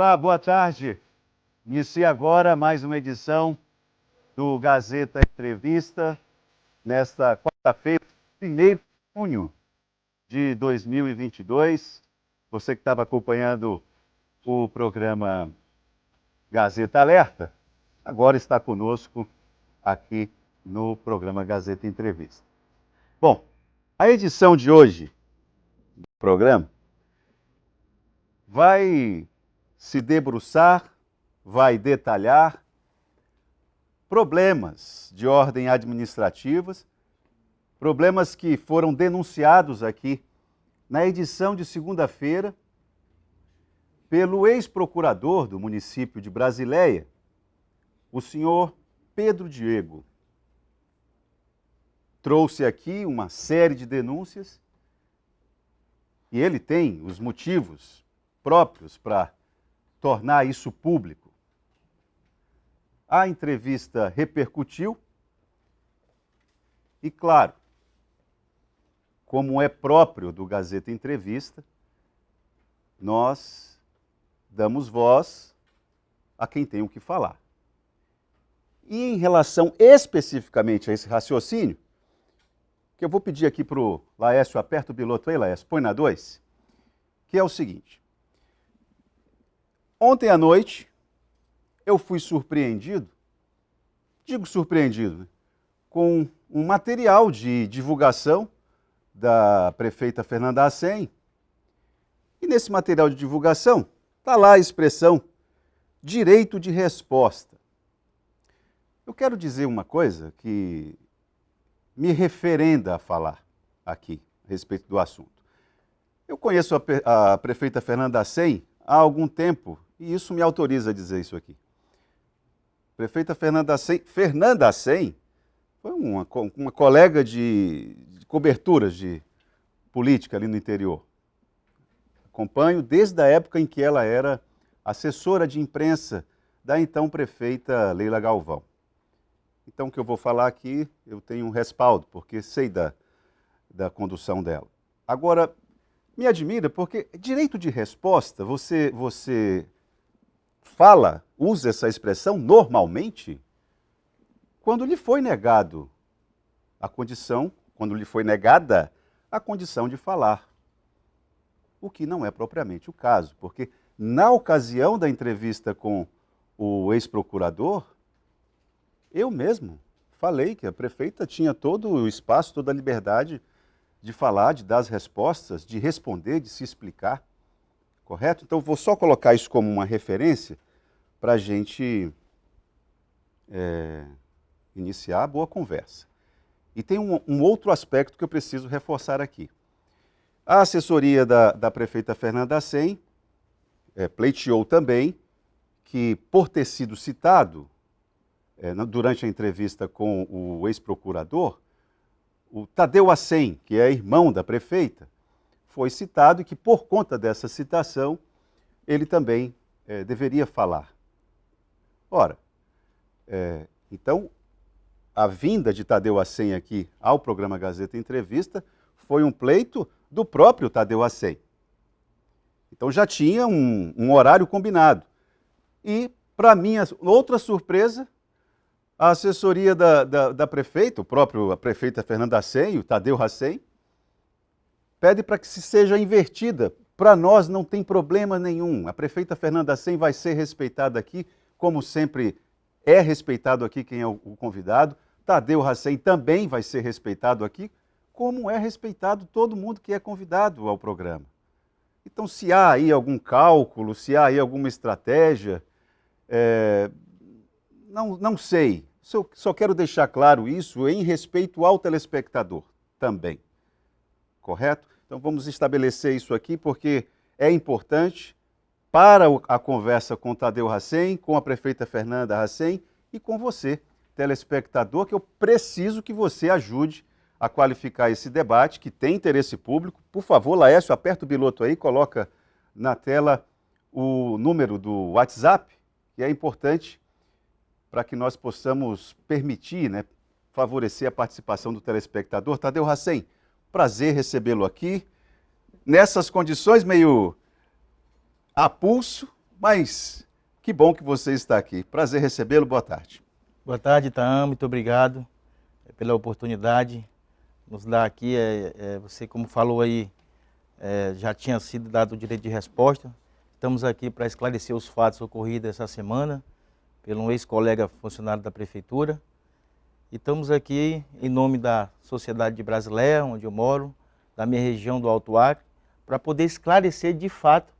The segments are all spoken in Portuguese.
Olá, boa tarde. Inicia agora mais uma edição do Gazeta Entrevista, nesta quarta-feira, 1º de junho de 2022. Você que estava acompanhando o programa Gazeta Alerta, agora está conosco aqui no programa Gazeta Entrevista. Bom, a edição de hoje do programa vai se debruçar, vai detalhar problemas de ordem administrativas, problemas que foram denunciados aqui na edição de segunda-feira pelo ex-procurador do município de Brasileia, o senhor Pedro Diego. Trouxe aqui uma série de denúncias e ele tem os motivos próprios para tornar isso público. A entrevista repercutiu e, claro, como é próprio do Gazeta Entrevista, nós damos voz a quem tem o que falar. E em relação especificamente a esse raciocínio, que eu vou pedir aqui para o Laércio, aperta o piloto aí, Laércio, põe na 2, que é o seguinte. Ontem à noite, eu fui surpreendido, digo surpreendido, né, com um material de divulgação da prefeita Fernanda Hassem. E nesse material de divulgação está lá a expressão direito de resposta. Eu quero dizer uma coisa que me referenda a falar aqui a respeito do assunto. Eu conheço a prefeita Fernanda Hassem há algum tempo e isso me autoriza a dizer isso aqui. Prefeita Fernanda Hassem foi uma colega de coberturas de política ali no interior. Acompanho desde a época em que ela era assessora de imprensa da então prefeita Leila Galvão. Então, o que eu vou falar aqui, eu tenho um respaldo, porque sei da condução dela. Agora, me admira porque direito de resposta, você fala, usa essa expressão normalmente quando lhe foi negado a condição, quando lhe foi negada a condição de falar. O que não é propriamente o caso, porque na ocasião da entrevista com o ex-procurador, eu mesmo falei que a prefeita tinha todo o espaço, toda a liberdade de falar, de dar as respostas, de responder, de se explicar. Correto? Então, vou só colocar isso como uma referência para a gente iniciar a boa conversa. E tem um outro aspecto que eu preciso reforçar aqui. A assessoria da prefeita Fernanda Hassem pleiteou também que, por ter sido citado durante a entrevista com o ex-procurador, o Tadeu Hassem, que é irmão da prefeita, foi citado e que, por conta dessa citação, ele também deveria falar. Ora, então, a vinda de Tadeu Hassem aqui ao programa Gazeta Entrevista foi um pleito do próprio Tadeu Hassem. Então já tinha um horário combinado. E, para minha outra surpresa, a assessoria da prefeita, a prefeita Fernanda Hassem, o Tadeu Hassem, pede para que se seja invertida. Para nós não tem problema nenhum. A prefeita Fernanda Hassem vai ser respeitada aqui, como sempre é respeitado aqui quem é o convidado. Tadeu Hassem também vai ser respeitado aqui, como é respeitado todo mundo que é convidado ao programa. Então, se há aí algum cálculo, se há aí alguma estratégia, não sei. Só quero deixar claro isso em respeito ao telespectador também. Correto? Então vamos estabelecer isso aqui porque é importante para a conversa com o Tadeu Hassem, com a prefeita Fernanda Hassem e com você, telespectador, que eu preciso que você ajude a qualificar esse debate, que tem interesse público. Por favor, Laércio, aperta o piloto aí, coloca na tela o número do WhatsApp, que é importante para que nós possamos permitir, favorecer a participação do telespectador. Tadeu Hassem, prazer recebê-lo aqui, nessas condições meio a pulso, Mas que bom que você está aqui. Prazer recebê-lo. Boa tarde. Boa tarde, Itaam. Muito obrigado pela oportunidade. Nos dar aqui, você como falou aí, já tinha sido dado o direito de resposta. Estamos aqui para esclarecer os fatos ocorridos essa semana pelo um ex-colega funcionário da Prefeitura. E estamos aqui em nome da Sociedade de Brasileia, onde eu moro, da minha região do Alto Acre, para poder esclarecer de fato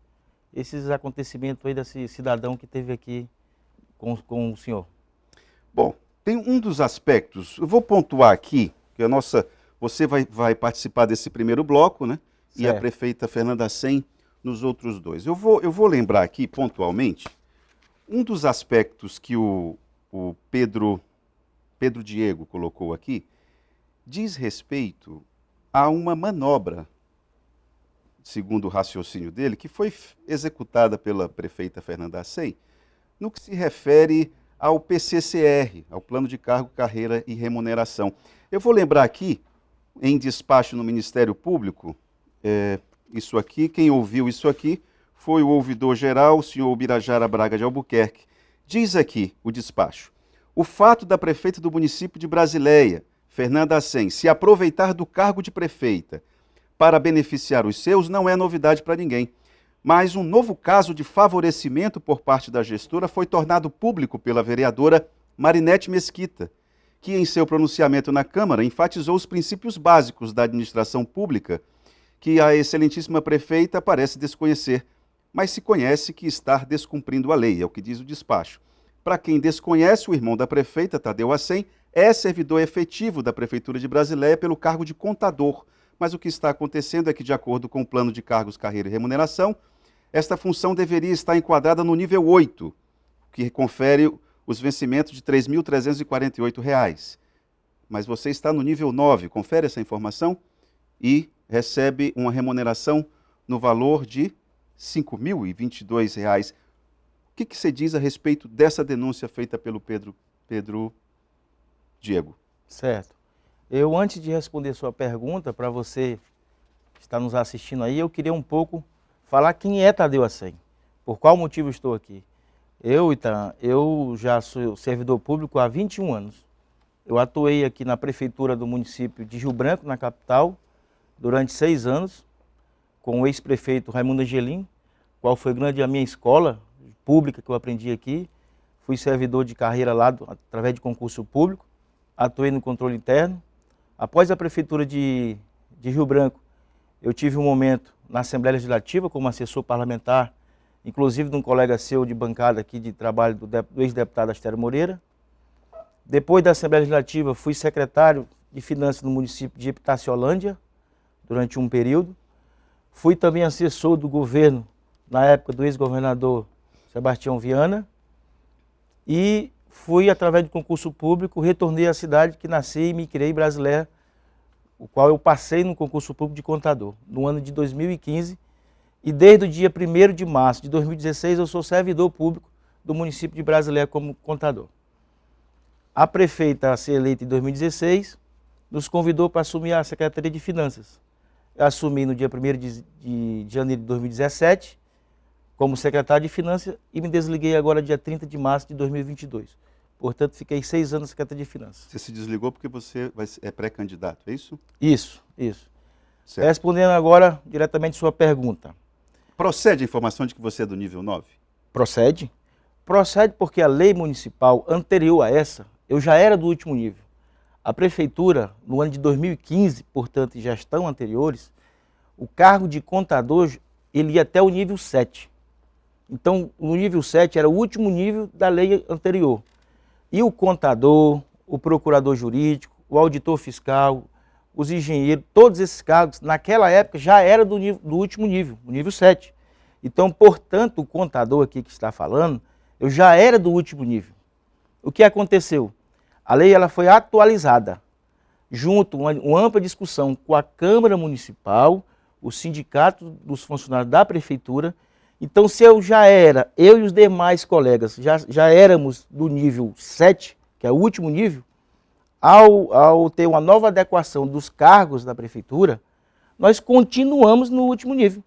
esses acontecimentos aí desse cidadão que esteve aqui com o senhor. Bom, tem um dos aspectos, eu vou pontuar aqui, que você vai participar desse primeiro bloco, né? Certo. E a prefeita Fernanda Hassen nos outros dois. Eu vou lembrar aqui pontualmente um dos aspectos que o Pedro Diego colocou aqui, diz respeito a uma manobra, segundo o raciocínio dele, que foi executada pela prefeita Fernanda Hassen, no que se refere ao PCCR, ao Plano de Cargo, Carreira e Remuneração. Eu vou lembrar aqui, em despacho no Ministério Público, isso aqui, quem ouviu isso aqui foi o ouvidor-geral, o senhor Ubirajara Braga de Albuquerque. Diz aqui o despacho: o fato da prefeita do município de Brasileia, Fernanda Hassen, se aproveitar do cargo de prefeita para beneficiar os seus não é novidade para ninguém. Mas um novo caso de favorecimento por parte da gestora foi tornado público pela vereadora Marinete Mesquita, que em seu pronunciamento na Câmara enfatizou os princípios básicos da administração pública que a excelentíssima prefeita parece desconhecer, mas se conhece que está descumprindo a lei, é o que diz o despacho. Para quem desconhece, o irmão da prefeita, Tadeu Hassen, é servidor efetivo da Prefeitura de Brasileia pelo cargo de contador, mas o que está acontecendo é que, de acordo com o Plano de Cargos, Carreira e Remuneração, esta função deveria estar enquadrada no nível 8, que confere os vencimentos de R$ 3.348. Mas você está no nível 9, confere essa informação, e recebe uma remuneração no valor de R$ 5.022. O que você diz a respeito dessa denúncia feita pelo Pedro Diego? Certo. Eu, antes de responder sua pergunta, para você que está nos assistindo aí, eu queria um pouco falar quem é Tadeu Hassen, por qual motivo estou aqui. Eu já sou servidor público há 21 anos. Eu atuei aqui na prefeitura do município de Rio Branco, na capital, durante 6 anos, com o ex-prefeito Raimundo Angelim, qual foi grande a minha escola pública que eu aprendi aqui. Fui servidor de carreira lá através de concurso público, atuei no controle interno. Após a prefeitura de Rio Branco, eu tive um momento na Assembleia Legislativa como assessor parlamentar, inclusive de um colega seu de bancada aqui de trabalho do ex-deputado Astério Moreira. Depois da Assembleia Legislativa, fui secretário de Finanças no município de Epitaciolândia, durante um período. Fui também assessor do governo, na época do ex-governador Sebastião Viana, e fui, através do concurso público, retornei à cidade que nasci e me criei, Brasileia, o qual eu passei no concurso público de contador, no ano de 2015, e desde o dia 1º de março de 2016 eu sou servidor público do município de Brasileia como contador. A prefeita a ser eleita em 2016 nos convidou para assumir a Secretaria de Finanças. Eu assumi no dia 1º de janeiro de 2017 como secretário de Finanças e me desliguei agora dia 30 de março de 2022. Portanto, fiquei 6 anos secretário de Finanças. Você se desligou porque você é pré-candidato, é isso? Isso. Certo. Respondendo agora diretamente sua pergunta. Procede a informação de que você é do nível 9? Procede. Procede porque a lei municipal anterior a essa, eu já era do último nível. A prefeitura, no ano de 2015, portanto, em gestão anteriores, o cargo de contador, ele ia até o nível 7. Então, o nível 7 era o último nível da lei anterior. E o contador, o procurador jurídico, o auditor fiscal, os engenheiros, todos esses cargos, naquela época, já era do último nível, o nível 7. Então, portanto, o contador aqui que está falando, eu já era do último nível. O que aconteceu? A lei ela foi atualizada, junto a uma ampla discussão com a Câmara Municipal, o sindicato dos funcionários da Prefeitura. Então, se eu e os demais colegas já éramos do nível 7, que é o último nível, ao ter uma nova adequação dos cargos da Prefeitura, nós continuamos no último nível.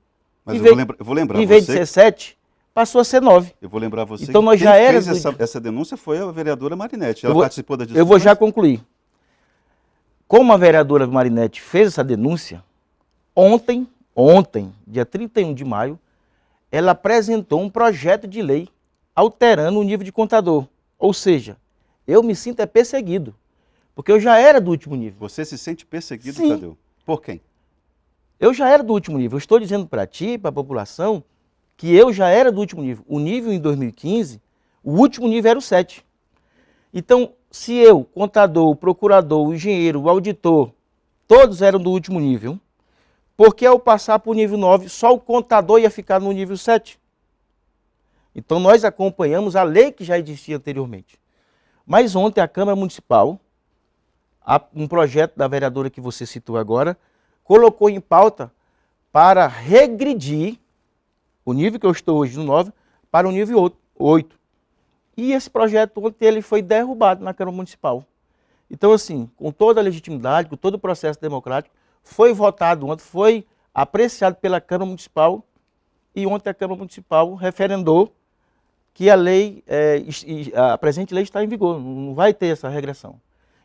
Mas eu vou lembrar em vez de ser 7, passou a ser 9. Eu vou lembrar você Então, que nós quem já fez era essa denúncia foi a vereadora Marinete. Ela Eu vou- participou da Eu discussão? vou já concluir. Como a vereadora Marinete fez essa denúncia, ontem, dia 31 de maio, ela apresentou um projeto de lei alterando o nível de contador. Ou seja, eu me sinto perseguido, porque eu já era do último nível. Você se sente perseguido, Sim. Tadeu? Por quem? Eu já era do último nível. Eu estou dizendo para ti, para a população, que eu já era do último nível. O nível em 2015, o último nível era o 7. Então, se eu, contador, o procurador, o engenheiro, o auditor, todos eram do último nível, porque ao passar para o nível 9, só o contador ia ficar no nível 7. Então, nós acompanhamos a lei que já existia anteriormente. Mas ontem a Câmara Municipal, um projeto da vereadora que você citou agora, colocou em pauta para regredir o nível que eu estou hoje no 9 para o nível 8. E esse projeto ontem ele foi derrubado na Câmara Municipal. Então, assim, com toda a legitimidade, com todo o processo democrático, foi votado ontem, foi apreciado pela Câmara Municipal e ontem a Câmara Municipal referendou que a lei, a presente lei está em vigor, não vai ter essa regressão.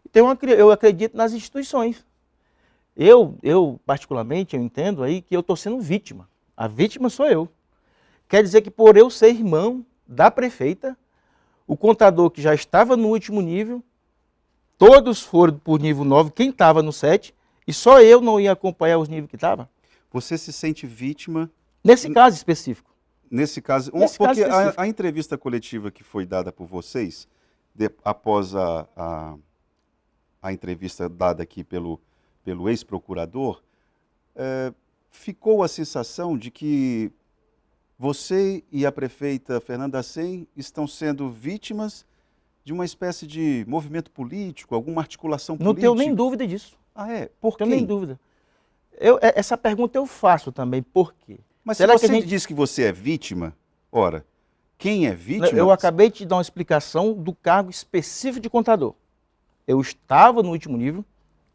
Então, eu acredito nas instituições. Eu particularmente, eu entendo aí que eu estou sendo vítima. A vítima sou eu. Quer dizer que por eu ser irmão da prefeita, o contador que já estava no último nível, todos foram por nível 9, quem estava no 7, e só eu não ia acompanhar os níveis que estavam. Você se sente vítima? Nesse caso específico. Nesse caso, Nesse porque caso específico. a entrevista coletiva que foi dada por vocês, após a entrevista dada aqui pelo ex-procurador, ficou a sensação de que você e a prefeita Fernanda Hassem estão sendo vítimas de uma espécie de movimento político, alguma articulação Não política. tenho nem dúvida disso. Ah, é? Por quê? Não tenho nem dúvida. Essa pergunta eu faço também, por quê? Mas Será se você que a gente... diz que você é vítima, ora, quem é vítima... Eu acabei de te dar uma explicação do cargo específico de contador. Eu estava no último nível,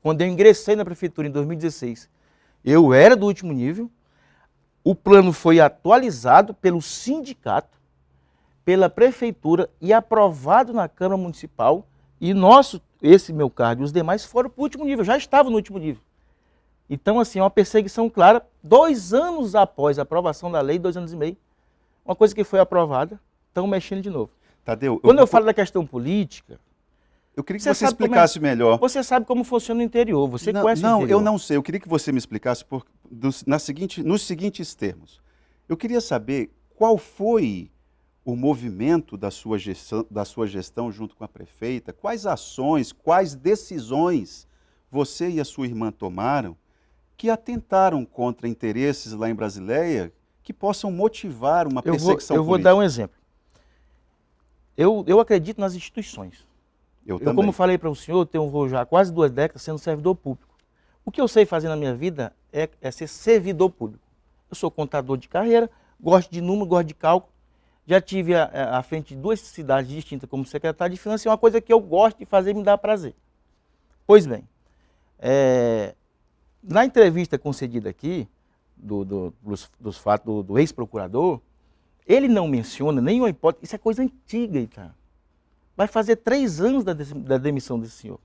quando eu ingressei na prefeitura em 2016, eu era do último nível, o plano foi atualizado pelo sindicato, pela prefeitura e aprovado na Câmara Municipal, e esse meu cargo e os demais foram para o último nível, já estavam no último nível. Então, assim, é uma perseguição clara, 2 anos após a aprovação da lei, 2 anos e meio, uma coisa que foi aprovada, estão mexendo de novo. Tadeu, Quando eu falo da questão política... Eu queria que você explicasse melhor. Você sabe como funciona o interior, você conhece o interior. Não, eu interior. não sei. Eu queria que você me explicasse nos seguintes termos. Eu queria saber qual foi o movimento da sua gestão junto com a prefeita, quais ações, quais decisões você e a sua irmã tomaram que atentaram contra interesses lá em Brasileia que possam motivar uma perseguição política. Eu vou dar um exemplo. Eu acredito nas instituições. Eu também. Como falei para o senhor, vou já há quase 2 décadas sendo servidor público. O que eu sei fazer na minha vida é ser servidor público. Eu sou contador de carreira, gosto de número, gosto de cálculo. Já tive à frente de 2 cidades distintas como secretário de Finanças, é uma coisa que eu gosto de fazer e me dá prazer. Pois bem, na entrevista concedida aqui, dos fatos do ex-procurador, ele não menciona nenhuma hipótese, isso é coisa antiga, Ita. Vai fazer 3 anos da demissão desse senhor.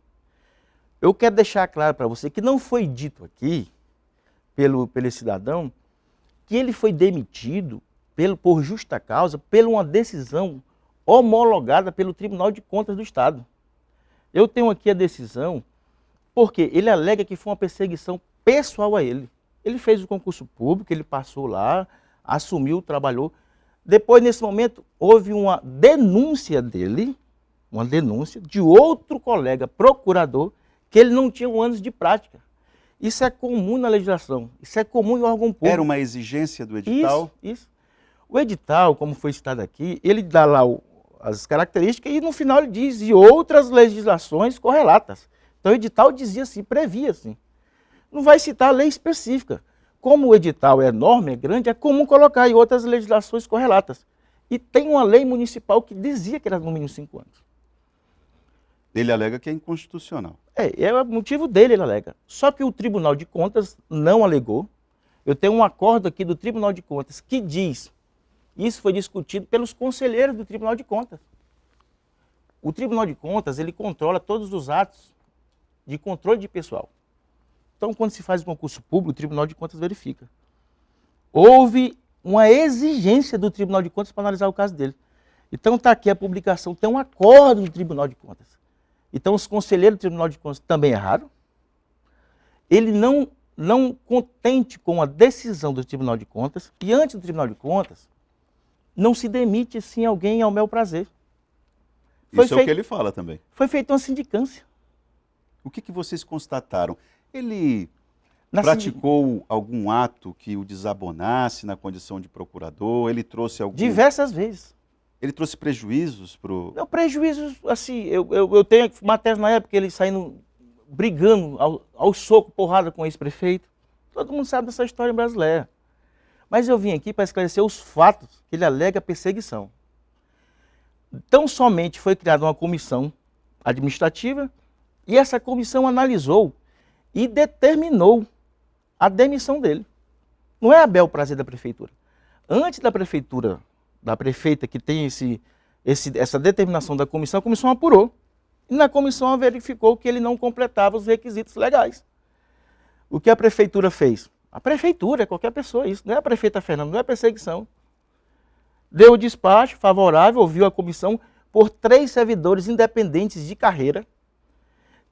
Eu quero deixar claro para você que não foi dito aqui, pelo cidadão, que ele foi demitido por justa causa, por uma decisão homologada pelo Tribunal de Contas do Estado. Eu tenho aqui a decisão, porque ele alega que foi uma perseguição pessoal a ele. Ele fez o concurso público, ele passou lá, assumiu, trabalhou. Depois, nesse momento, houve uma denúncia dele, uma denúncia de outro colega procurador, que ele não tinha 1 ano de prática. Isso é comum na legislação, isso é comum em órgão público. Era uma exigência do edital? Isso. O edital, como foi citado aqui, ele dá lá as características e no final ele diz e outras legislações correlatas. Então o edital dizia assim, previa assim. Não vai citar a lei específica. Como o edital é enorme, é grande, é comum colocar aí outras legislações correlatas. E tem uma lei municipal que dizia que era no mínimo 5 anos. Ele alega que é inconstitucional. É o motivo dele, ele alega. Só que o Tribunal de Contas não alegou. Eu tenho um acordo aqui do Tribunal de Contas que diz Isso foi discutido pelos conselheiros do Tribunal de Contas. O Tribunal de Contas, ele controla todos os atos de controle de pessoal. Então, quando se faz um concurso público, o Tribunal de Contas verifica. Houve uma exigência do Tribunal de Contas para analisar o caso dele. Então, está aqui a publicação, tem um acordo do Tribunal de Contas. Então, os conselheiros do Tribunal de Contas também erraram. Ele não contente com a decisão do Tribunal de Contas, e antes do Tribunal de Contas, não se demite assim alguém ao meu prazer. Isso é o que ele fala também. Foi feita uma sindicância. O que vocês constataram? Ele praticou algum ato que o desabonasse na condição de procurador? Ele trouxe algum... Diversas vezes. Ele trouxe prejuízos para o... Não, prejuízos, assim, eu tenho matérias na época, ele saindo, brigando ao soco, porrada com o ex-prefeito. Todo mundo sabe dessa história brasileira. Mas eu vim aqui para esclarecer os fatos que ele alega perseguição. Tão somente foi criada uma comissão administrativa e essa comissão analisou e determinou a demissão dele. Não é a bel prazer da prefeitura. Antes da prefeitura, da prefeita que tem essa determinação da comissão, a comissão apurou. E na comissão verificou que ele não completava os requisitos legais. O que a prefeitura fez? A prefeitura, é qualquer pessoa, isso. Não é a prefeita Fernanda, não é perseguição. Deu o despacho favorável, ouviu a comissão por 3 servidores independentes de carreira,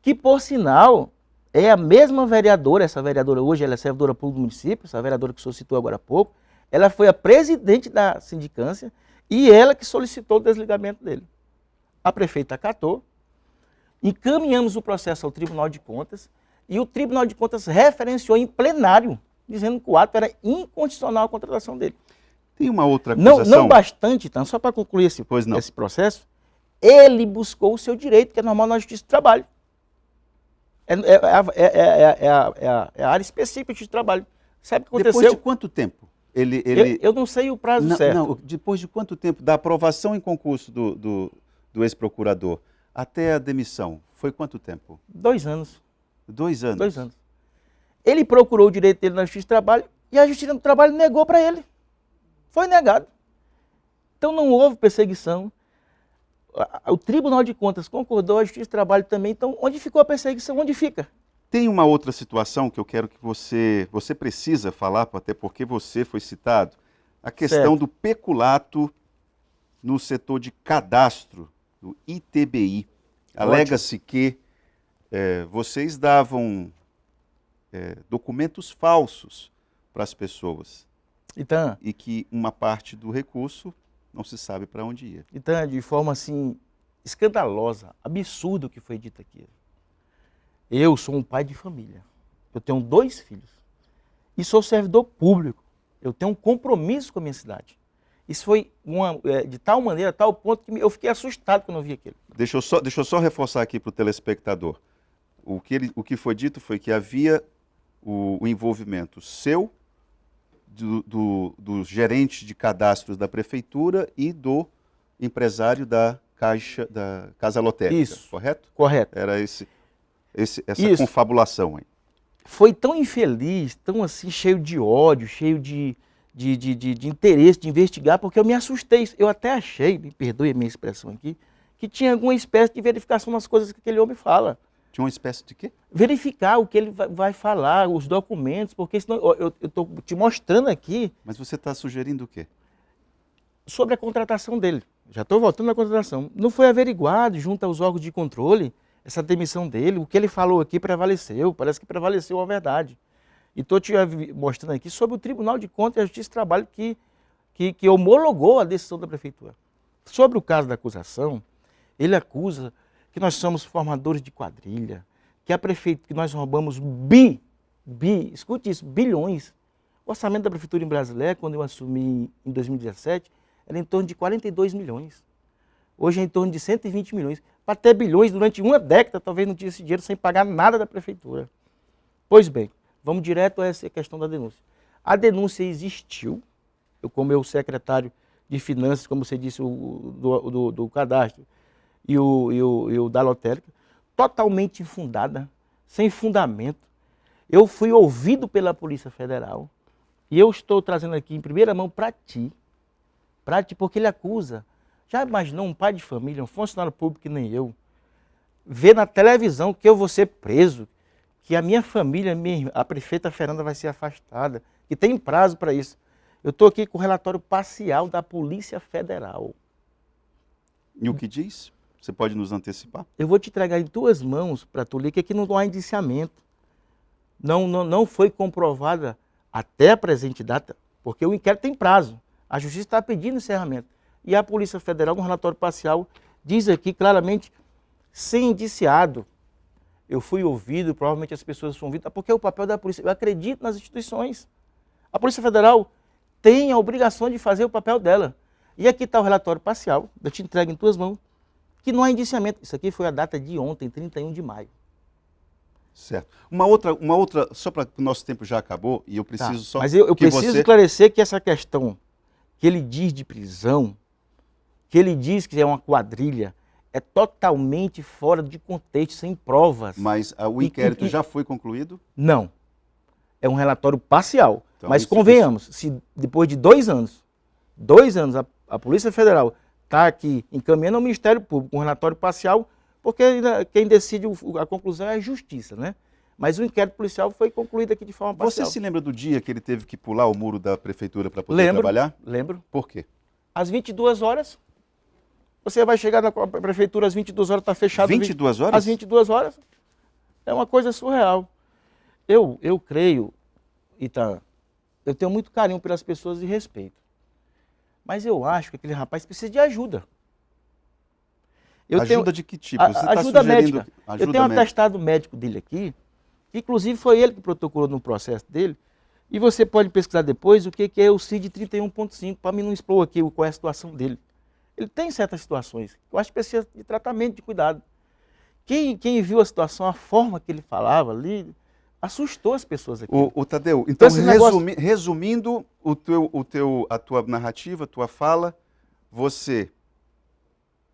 que, por sinal, é a mesma vereadora, essa vereadora hoje, ela é servidora pública do município, essa vereadora que o senhor citou agora há pouco, ela foi a presidente da sindicância e ela que solicitou o desligamento dele. A prefeita acatou, encaminhamos o processo ao Tribunal de Contas e o Tribunal de Contas referenciou em plenário, dizendo que o ato era inconstitucional a contratação dele. Tem uma outra acusação? Não bastante, então, só para concluir esse processo, ele buscou o seu direito, que é normal na Justiça do Trabalho. É a área específica de trabalho. Sabe o que aconteceu? Depois de quanto tempo? Eu não sei o prazo certo. Não, depois de quanto tempo da aprovação em concurso do ex-procurador até a demissão? Foi quanto tempo? 2 anos. 2 anos? 2 anos. Ele procurou o direito dele na Justiça do Trabalho e a Justiça do Trabalho negou para ele. Foi negado. Então não houve perseguição. O Tribunal de Contas concordou, a Justiça do Trabalho também. Então, onde ficou a perseguição? Onde fica? Tem uma outra situação que eu quero que você precisa falar, até porque você foi citado, a questão do peculato no setor de cadastro, do ITBI. Alega-se que vocês davam documentos falsos para as pessoas. Então, e que uma parte do recurso não se sabe para onde ia. Então, de forma assim, escandalosa, absurdo o que foi dito aqui. Eu sou um pai de família. Eu tenho 2 filhos. E sou servidor público. Eu tenho um compromisso com a minha cidade. Isso foi de tal maneira, tal ponto, que eu fiquei assustado quando eu vi aquilo. Deixa eu só reforçar aqui para o telespectador. O que foi dito foi que havia o envolvimento seu, do gerente de cadastros da prefeitura e do empresário da Casa Lotérica. Isso. Correto? Correto. Era essa confabulação aí. Foi tão infeliz, tão assim, cheio de ódio, cheio de interesse de investigar, porque eu me assustei. Eu até achei, me perdoe a minha expressão aqui, que tinha alguma espécie de verificação nas coisas que aquele homem fala. Tinha uma espécie de quê? Verificar o que ele vai falar, os documentos, porque senão eu estou te mostrando aqui. Mas você está sugerindo o quê? Sobre a contratação dele. Já estou voltando à contratação. Não foi averiguado junto aos órgãos de controle essa demissão dele. O que ele falou aqui prevaleceu, parece que prevaleceu a verdade. E estou te mostrando aqui sobre o Tribunal de Contas e a Justiça do Trabalho que homologou a decisão da prefeitura. Sobre o caso da acusação, ele acusa que nós somos formadores de quadrilha, que nós roubamos escute isso, bilhões. O orçamento da prefeitura em Brasileira, quando eu assumi em 2017, era em torno de 42 milhões. Hoje é em torno de 120 milhões. Para ter bilhões durante uma década, talvez não tinha esse dinheiro sem pagar nada da prefeitura. Pois bem, vamos direto a essa questão da denúncia. A denúncia existiu. Eu, como meu secretário de Finanças, como você disse, do cadastro, e o da lotérica, totalmente infundada, sem fundamento. Eu fui ouvido pela Polícia Federal e eu estou trazendo aqui em primeira mão para ti prática, porque ele acusa. Já imaginou um pai de família, um funcionário público que nem eu, ver na televisão que eu vou ser preso, que a minha família, a prefeita Fernanda vai ser afastada, que tem prazo para isso. Eu estou aqui com o relatório parcial da Polícia Federal. E o que diz? Você pode nos antecipar? Eu vou te entregar em tuas mãos para tu ler que aqui não há indiciamento. Não foi comprovada até a presente data, porque o inquérito tem prazo. A Justiça está pedindo encerramento. E a Polícia Federal, no relatório parcial, diz aqui claramente, sem indiciado. Eu fui ouvido, provavelmente as pessoas foram ouvidas, porque é o papel da polícia. Eu acredito nas instituições. A Polícia Federal tem a obrigação de fazer o papel dela. E aqui está o relatório parcial, eu te entrego em tuas mãos, que não há indiciamento. Isso aqui foi a data de ontem, 31 de maio. Certo. Uma outra, só para o nosso tempo já acabou, e eu preciso só Mas eu que preciso você... esclarecer que essa questão que ele diz de prisão, que ele diz que é uma quadrilha, é totalmente fora de contexto, sem provas. Mas o inquérito já foi concluído? Não. É um relatório parcial. Então, mas convenhamos, se depois de 2 anos, a Polícia Federal está aqui encaminhando ao Ministério Público um relatório parcial, porque quem decide a conclusão é a Justiça, né? Mas o inquérito policial foi concluído aqui de forma parcial. Você se lembra do dia que ele teve que pular o muro da prefeitura para poder trabalhar? Lembro. Por quê? Às 22 horas, você vai chegar na prefeitura às 22 horas, está fechado. 22 horas? Às 22 horas. É uma coisa surreal. Eu creio, Ita, eu tenho muito carinho pelas pessoas e respeito. Mas eu acho que aquele rapaz precisa de ajuda. Ajuda de que tipo? Você ajuda sugerindo... médica. Eu tenho um atestado médico dele aqui, que inclusive foi ele que protocolou no processo dele, e você pode pesquisar depois o que é o CID 31.5, para mim não expor aqui qual é a situação dele. Ele tem certas situações que eu acho que precisa de tratamento, de cuidado. Quem viu a situação, a forma que ele falava ali, assustou as pessoas aqui. O Tadeu, então negócio... resumindo a tua narrativa, a tua fala, você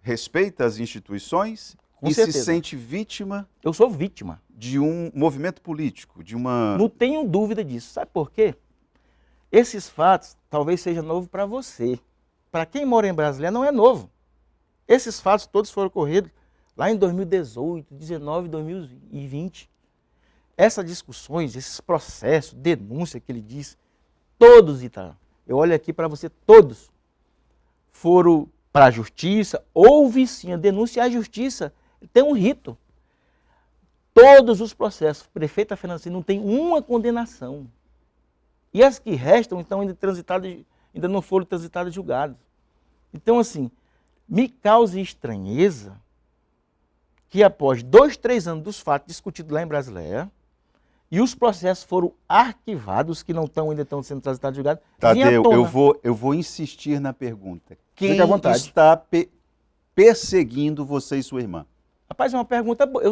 respeita as instituições Com e certeza. se sente vítima... Eu sou vítima. De um movimento político, de uma... Não tenho dúvida disso. Sabe por quê? Esses fatos talvez seja novo para você. Para quem mora em Brasília não é novo. Esses fatos todos foram ocorridos lá em 2018, 2019, 2020. Essas discussões, esses processos, denúncia que ele diz, todos, Ita, eu olho aqui para você, todos foram para a justiça, houve sim a denúncia e a justiça tem um rito. Todos os processos, prefeita Fernanda não tem uma condenação. E as que restam estão ainda não foram transitadas e julgadas. Então, assim, me causa estranheza que após 2, 3 anos dos fatos discutidos lá em Brasileia, e os processos foram arquivados, que ainda estão sendo transitados e julgados. Tadeu, eu vou insistir na pergunta. Quem está perseguindo você e sua irmã? Rapaz, é uma pergunta boa.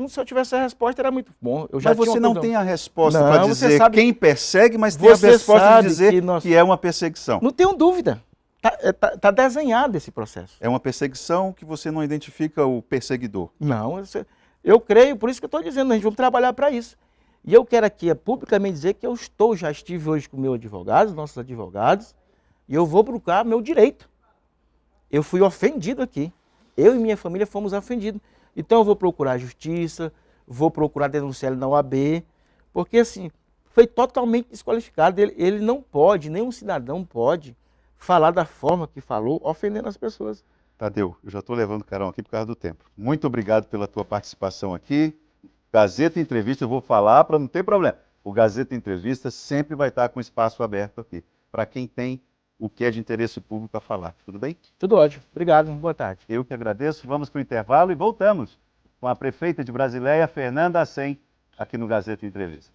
Se eu tivesse a resposta, era muito bom. Mas você não tem a resposta para dizer quem persegue, mas tem a resposta de dizer que é uma perseguição. Não tenho dúvida. Está desenhado esse processo. É uma perseguição que você não identifica o perseguidor. Não, eu creio, por isso que eu estou dizendo, a gente vai trabalhar para isso. E eu quero aqui publicamente dizer que já estive hoje com meus advogados, nossos advogados, e eu vou procurar meu direito. Eu fui ofendido aqui. Eu e minha família fomos ofendidos. Então eu vou procurar a justiça, vou procurar denunciar ele na OAB, porque assim, foi totalmente desqualificado. Ele não pode, nenhum cidadão pode falar da forma que falou, ofendendo as pessoas. Tadeu, eu já estou levando o carão aqui por causa do tempo. Muito obrigado pela tua participação aqui. Gazeta Entrevista, eu vou falar para não ter problema. O Gazeta Entrevista sempre vai estar com espaço aberto aqui, para quem tem o que é de interesse público a falar. Tudo bem? Tudo ótimo. Obrigado. Boa tarde. Eu que agradeço. Vamos para o intervalo e voltamos com a prefeita de Brasileia, Fernanda Hassem, aqui no Gazeta Entrevista.